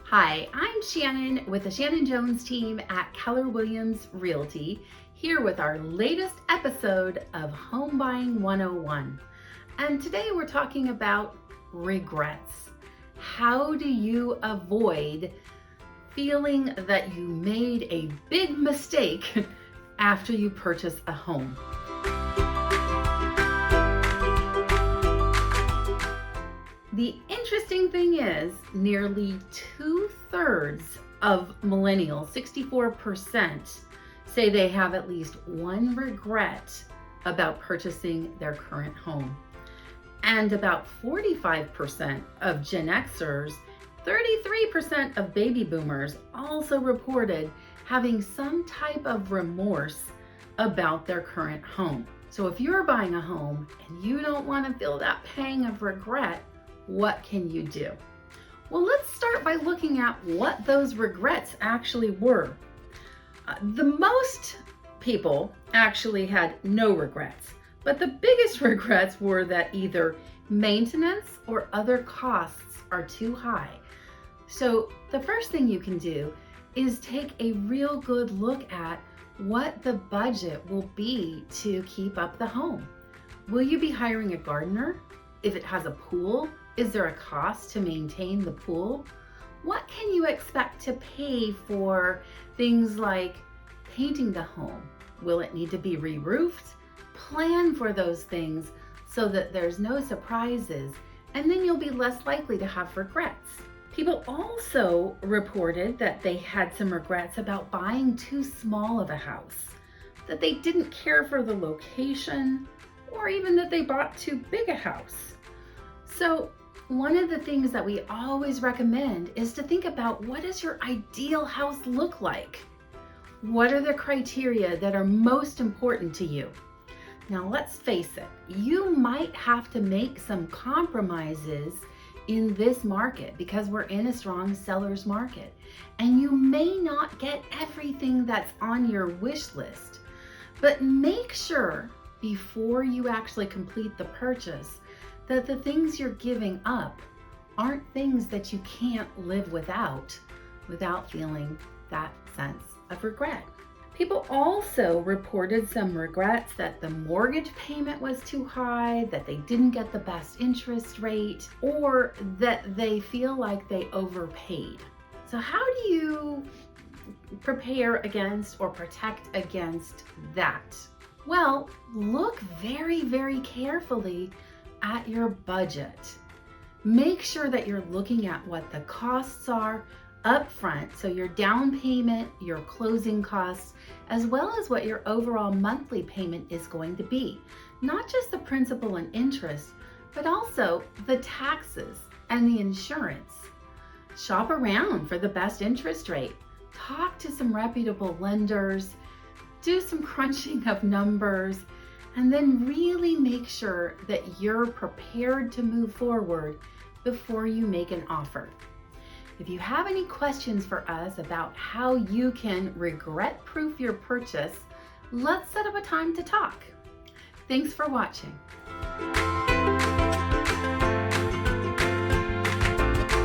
Hi, I'm Shannon with the Shannon Jones Team at Keller Realty, here with our latest episode of Home Buying 101. And today we're talking about regrets. How do you avoid feeling that you made a big mistake after you purchase a home? The interesting thing is, nearly 2/3 of millennials, 64%, say they have at least one regret about purchasing their current home. And about 45% of Gen Xers, 33% of baby boomers also reported having some type of remorse about their current home. So if you're buying a home and you don't want to feel that pang of regret, what can you do? Well, let's start by looking at what those regrets actually were. The most people actually had no regrets, but the biggest regrets were that either maintenance or other costs are too high. So the first thing you can do is take a real good look at what the budget will be to keep up the home. Will you be hiring a gardener? If it has a pool, is there a cost to maintain the pool? What can you expect to pay for things like painting the home? Will it need to be re-roofed? Plan for those things so that there's no surprises, and then you'll be less likely to have regrets. People also reported that they had some regrets about buying too small of a house, that they didn't care for the location, or even that they bought too big a house. So one of the things that we always recommend is to think about, what does your ideal house look like? What are the criteria that are most important to you? Now let's face it, you might have to make some compromises in this market because we're in a strong seller's market, and you may not get everything that's on your wish list. But make sure before you actually complete the purchase that the things you're giving up aren't things that you can't live without feeling that sense of regret. People also reported some regrets that the mortgage payment was too high, that they didn't get the best interest rate, or that they feel like they overpaid. So how do you prepare against or protect against that? Well, look very, very carefully at your budget. Make sure that you're looking at what the costs are up front, so your down payment, your closing costs, as well as what your overall monthly payment is going to be. Not just the principal and interest, but also the taxes and the insurance. Shop around for the best interest rate. Talk to some reputable lenders. Do some crunching of numbers. And then really make sure that you're prepared to move forward before you make an offer. If you have any questions for us about how you can regret-proof your purchase, let's set up a time to talk. Thanks for watching.